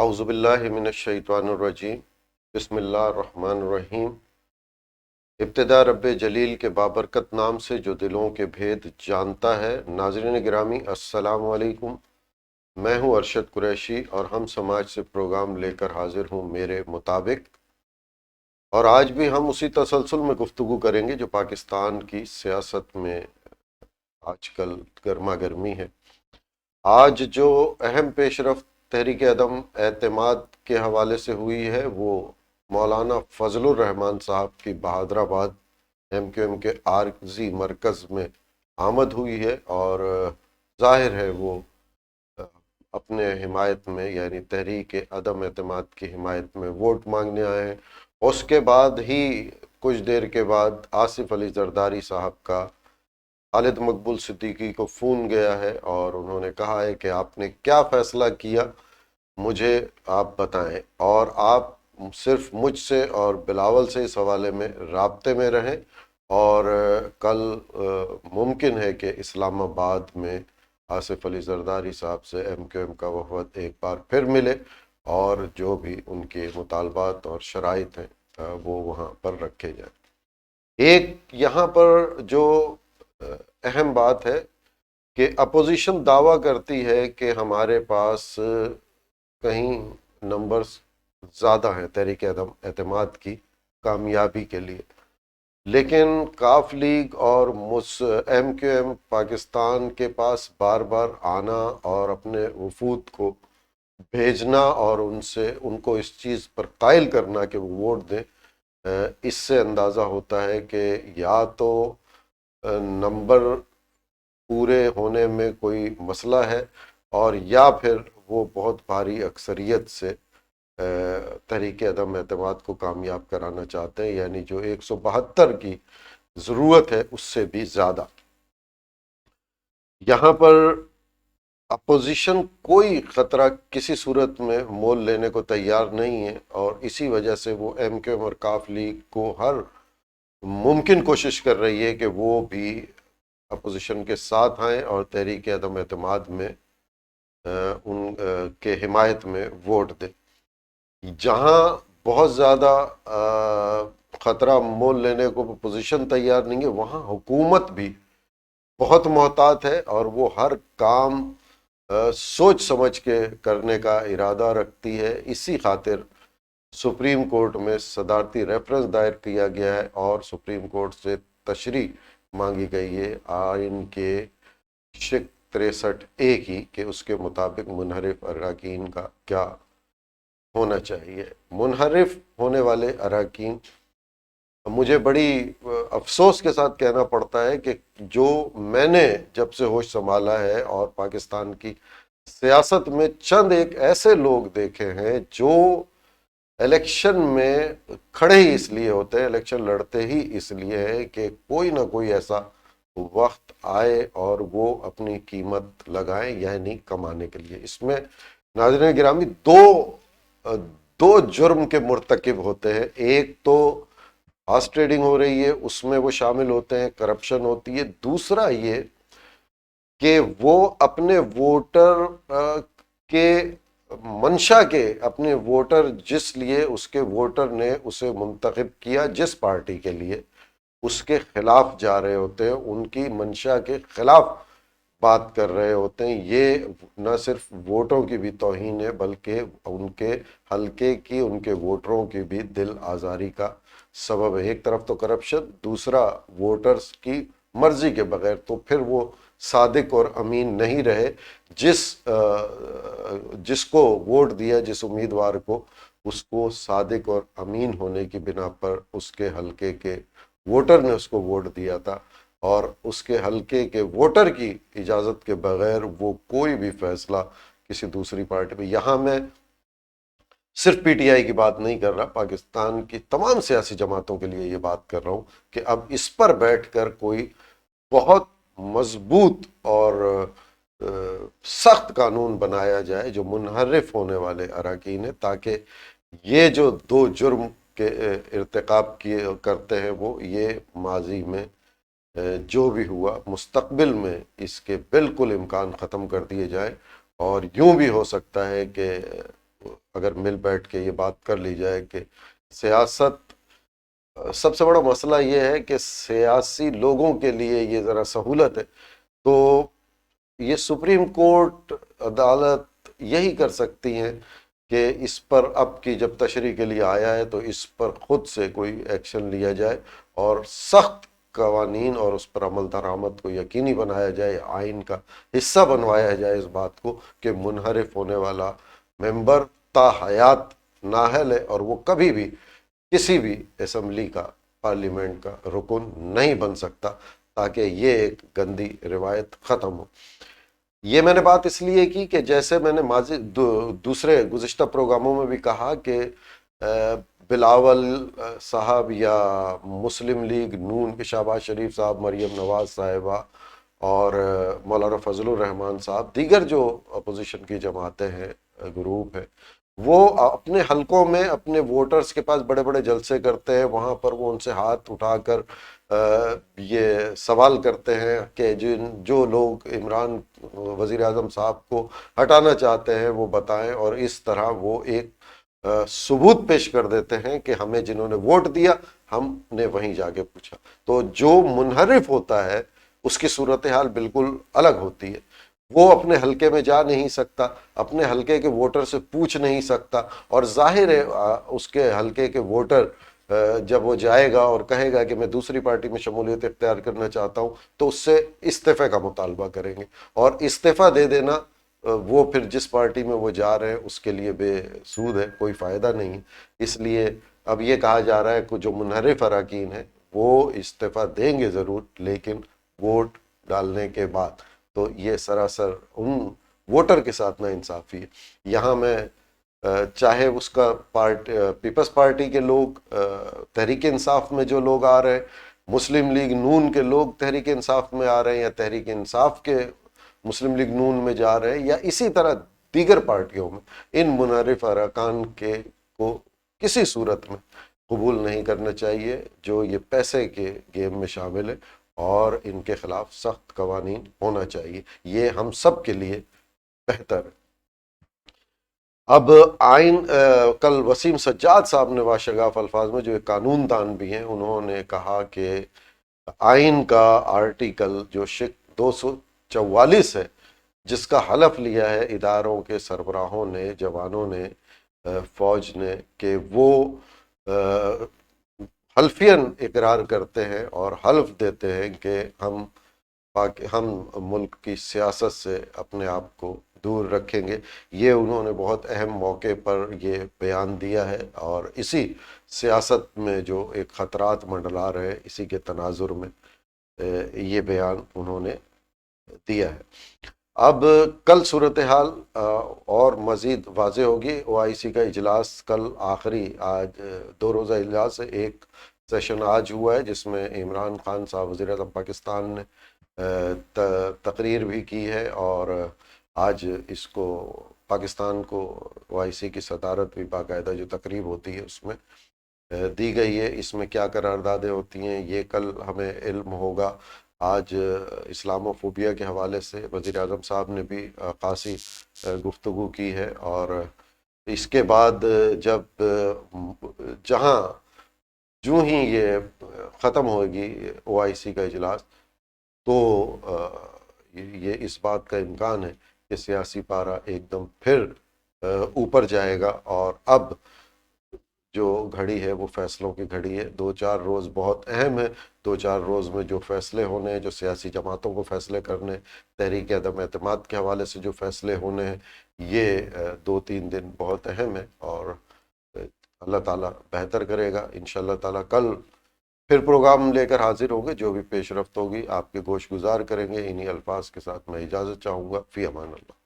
اعوذ باللہ من الشیطان الرجیم بسم اللہ الرحمن الرحیم۔ ابتدا رب جلیل کے بابرکت نام سے جو دلوں کے بھید جانتا ہے۔ ناظرین گرامی السلام علیکم، میں ہوں ارشد قریشی اور ہم سماج سے پروگرام لے کر حاضر ہوں میرے مطابق، اور آج بھی ہم اسی تسلسل میں گفتگو کریں گے جو پاکستان کی سیاست میں آج کل گرما گرمی ہے۔ آج جو اہم پیش رفت تحریک عدم اعتماد کے حوالے سے ہوئی ہے وہ مولانا فضل الرحمان صاحب کی بہادر آباد MQM کے عارضی مرکز میں آمد ہوئی ہے، اور ظاہر ہے وہ اپنے حمایت میں یعنی تحریک عدم اعتماد کی حمایت میں ووٹ مانگنے آئے ہیں۔ اس کے بعد ہی کچھ دیر کے بعد آصف علی زرداری صاحب کا خالد مقبول صدیقی کو فون گیا ہے اور انہوں نے کہا ہے کہ آپ نے کیا فیصلہ کیا مجھے آپ بتائیں، اور آپ صرف مجھ سے اور بلاول سے اس حوالے میں رابطے میں رہیں، اور کل ممکن ہے کہ اسلام آباد میں آصف علی زرداری صاحب سے MQM کا وفد ایک بار پھر ملے اور جو بھی ان کے مطالبات اور شرائط ہیں وہ وہاں پر رکھے جائیں۔ ایک یہاں پر جو اہم بات ہے کہ اپوزیشن دعویٰ کرتی ہے کہ ہمارے پاس کہیں نمبرز زیادہ ہیں تحریک عدم اعتماد کی کامیابی کے لیے، لیکن کاف لیگ اور MQM پاکستان کے پاس بار بار آنا اور اپنے وفود کو بھیجنا اور ان کو اس چیز پر قائل کرنا کہ وہ ووٹ دیں، اس سے اندازہ ہوتا ہے کہ یا تو نمبر پورے ہونے میں کوئی مسئلہ ہے، اور یا پھر وہ بہت بھاری اکثریت سے تحریک عدم اعتماد کو کامیاب کرانا چاہتے ہیں، یعنی جو 172 کی ضرورت ہے اس سے بھی زیادہ۔ یہاں پر اپوزیشن کوئی خطرہ کسی صورت میں مول لینے کو تیار نہیں ہے، اور اسی وجہ سے وہ MQM اور کاف لیگ کو ہر ممکن کوشش کر رہی ہے کہ وہ بھی اپوزیشن کے ساتھ آئیں اور تحریک عدم اعتماد میں ان کے حمایت میں ووٹ دیں۔ جہاں بہت زیادہ خطرہ مول لینے کو اپوزیشن تیار نہیں ہے، وہاں حکومت بھی بہت محتاط ہے اور وہ ہر کام سوچ سمجھ کے کرنے کا ارادہ رکھتی ہے۔ اسی خاطر سپریم کورٹ میں صدارتی ریفرنس دائر کیا گیا ہے اور سپریم کورٹ سے تشریح مانگی گئی ہے آئین کے شق 63A کی، کہ اس کے مطابق منحرف اراکین کا کیا ہونا چاہیے۔ منحرف ہونے والے اراکین، مجھے بڑی افسوس کے ساتھ کہنا پڑتا ہے کہ جو میں نے جب سے ہوش سنبھالا ہے اور پاکستان کی سیاست میں چند ایک ایسے لوگ دیکھے ہیں جو الیکشن میں کھڑے ہی اس لیے ہوتے ہیں، الیکشن لڑتے ہی اس لیے ہے کہ کوئی نہ کوئی ایسا وقت آئے اور وہ اپنی قیمت لگائیں، یعنی کمانے کے لیے۔ اس میں ناظرین گرامی دو جرم کے مرتکب ہوتے ہیں۔ ایک تو ہارس ٹریڈنگ ہو رہی ہے، اس میں وہ شامل ہوتے ہیں، کرپشن ہوتی ہے۔ دوسرا یہ کہ وہ اپنے ووٹر کے منشا کے، اپنے ووٹر جس لیے اس کے ووٹر نے اسے منتخب کیا جس پارٹی کے لیے، اس کے خلاف جا رہے ہوتے ہیں، ان کی منشا کے خلاف بات کر رہے ہوتے ہیں۔ یہ نہ صرف ووٹوں کی بھی توہین ہے بلکہ ان کے حلقے کی، ان کے ووٹروں کی بھی دل آزاری کا سبب ہے۔ ایک طرف تو کرپشن، دوسرا ووٹرز کی مرضی کے بغیر، تو پھر وہ صادق اور امین نہیں رہے۔ جس کو ووٹ دیا، جس امیدوار کو، اس کو صادق اور امین ہونے کی بنا پر اس کے حلقے کے ووٹر نے اس کو ووٹ دیا تھا، اور اس کے حلقے کے ووٹر کی اجازت کے بغیر وہ کوئی بھی فیصلہ کسی دوسری پارٹی پہ، یہاں میں صرف PTI کی بات نہیں کر رہا، پاکستان کی تمام سیاسی جماعتوں کے لیے یہ بات کر رہا ہوں کہ اب اس پر بیٹھ کر کوئی بہت مضبوط اور سخت قانون بنایا جائے جو منحرف ہونے والے اراکین ہیں، تاکہ یہ جو دو جرم کے ارتکاب کرتے ہیں وہ یہ ماضی میں جو بھی ہوا، مستقبل میں اس کے بالکل امکان ختم کر دیے جائیں، اور یوں بھی ہو سکتا ہے کہ اگر مل بیٹھ کے یہ بات کر لی جائے کہ سیاست، سب سے بڑا مسئلہ یہ ہے کہ سیاسی لوگوں کے لیے یہ ذرا سہولت ہے، تو یہ سپریم کورٹ عدالت یہی کر سکتی ہیں کہ اس پر اب کی جب تشریح کے لیے آیا ہے تو اس پر خود سے کوئی ایکشن لیا جائے اور سخت قوانین اور اس پر عمل درآمد کو یقینی بنایا جائے، آئین کا حصہ بنوایا جائے اس بات کو کہ منحرف ہونے والا ممبر تا حیات نااہل ہے اور وہ کبھی بھی کسی بھی اسمبلی کا، پارلیمنٹ کا رکن نہیں بن سکتا، تاکہ یہ ایک گندی روایت ختم ہو۔ یہ میں نے بات اس لیے کی کہ جیسے میں نے ماضی دوسرے گزشتہ پروگراموں میں بھی کہا کہ بلاول صاحب یا مسلم لیگ نون کے شہباز شریف صاحب، مریم نواز صاحبہ اور مولانا فضل الرحمان صاحب، دیگر جو اپوزیشن کی جماعتیں ہیں، گروپ ہے، وہ اپنے حلقوں میں اپنے ووٹرز کے پاس بڑے بڑے جلسے کرتے ہیں، وہاں پر وہ ان سے ہاتھ اٹھا کر یہ سوال کرتے ہیں کہ جو لوگ عمران وزیر اعظم صاحب کو ہٹانا چاہتے ہیں وہ بتائیں، اور اس طرح وہ ایک ثبوت پیش کر دیتے ہیں کہ ہمیں جنہوں نے ووٹ دیا ہم نے وہیں جا کے پوچھا۔ تو جو منحرف ہوتا ہے اس کی صورتحال بالکل الگ ہوتی ہے، وہ اپنے حلقے میں جا نہیں سکتا، اپنے حلقے کے ووٹر سے پوچھ نہیں سکتا، اور ظاہر ہے اس کے حلقے کے ووٹر جب وہ جائے گا اور کہے گا کہ میں دوسری پارٹی میں شمولیت اختیار کرنا چاہتا ہوں تو اس سے استعفے کا مطالبہ کریں گے، اور استعفیٰ دے دینا وہ پھر جس پارٹی میں وہ جا رہے ہیں اس کے لیے بے سود ہے، کوئی فائدہ نہیں۔ اس لیے اب یہ کہا جا رہا ہے کہ جو منحرف اراکین ہیں وہ استعفیٰ دیں گے ضرور، لیکن ووٹ ڈالنے کے بعد۔ تو یہ سراسر ان ووٹر کے ساتھ نا انصافی ہے۔ یہاں میں چاہے اس کا پیپلز پارٹی کے لوگ، تحریک انصاف میں جو لوگ آ رہے ہیں، مسلم لیگ نون کے لوگ تحریک انصاف میں آ رہے ہیں، یا تحریک انصاف کے مسلم لیگ نون میں جا رہے ہیں، یا اسی طرح دیگر پارٹیوں میں، ان منحرف ارکان کو کسی صورت میں قبول نہیں کرنا چاہیے جو یہ پیسے کے گیم میں شامل ہے، اور ان کے خلاف سخت قوانین ہونا چاہیے۔ یہ ہم سب کے لیے بہتر ہے۔ اب آئین، کل وسیم سجاد صاحب نے واشگاف الفاظ میں، جو ایک قانون دان بھی ہیں، انہوں نے کہا کہ آئین کا آرٹیکل جو 244 ہے، جس کا حلف لیا ہے اداروں کے سربراہوں نے، جوانوں نے، فوج نے، کہ وہ حلفین اقرار کرتے ہیں اور حلف دیتے ہیں کہ ہم ملک کی سیاست سے اپنے آپ کو دور رکھیں گے۔ یہ انہوں نے بہت اہم موقع پر یہ بیان دیا ہے، اور اسی سیاست میں جو ایک خطرات منڈلا رہے، اسی کے تناظر میں یہ بیان انہوں نے دیا ہے۔ اب کل صورتحال اور مزید واضح ہوگی۔ او آئی سی کا اجلاس کل آخری، آج 2 روزہ اجلاس ہے، ایک سیشن آج ہوا ہے جس میں عمران خان صاحب وزیر اعظم پاکستان نے تقریر بھی کی ہے، اور آج اس کو پاکستان کو او آئی سی کی صدارت بھی باقاعدہ جو تقریب ہوتی ہے اس میں دی گئی ہے۔ اس میں کیا قراردادیں ہوتی ہیں یہ کل ہمیں علم ہوگا۔ آج اسلام و فوبیا کے حوالے سے وزیر اعظم صاحب نے بھی خاصی گفتگو کی ہے، اور اس کے بعد جب جو ہی یہ ختم ہوگی او آئی سی کا اجلاس، تو یہ اس بات کا امکان ہے کہ سیاسی پارہ ایک دم پھر اوپر جائے گا، اور اب جو گھڑی ہے وہ فیصلوں کی گھڑی ہے۔ 2-4 روز بہت اہم ہے، 2-4 روز میں جو فیصلے ہونے ہیں، جو سیاسی جماعتوں کو فیصلے کرنے، تحریک عدم اعتماد کے حوالے سے جو فیصلے ہونے ہیں، یہ 2-3 دن بہت اہم ہے، اور اللہ تعالیٰ بہتر کرے گا انشاءاللہ تعالیٰ۔ کل پھر پروگرام لے کر حاضر ہوں گے، جو بھی پیش رفت ہوگی آپ کے گوش گزار کریں گے۔ انہی الفاظ کے ساتھ میں اجازت چاہوں گا، فی امان اللہ۔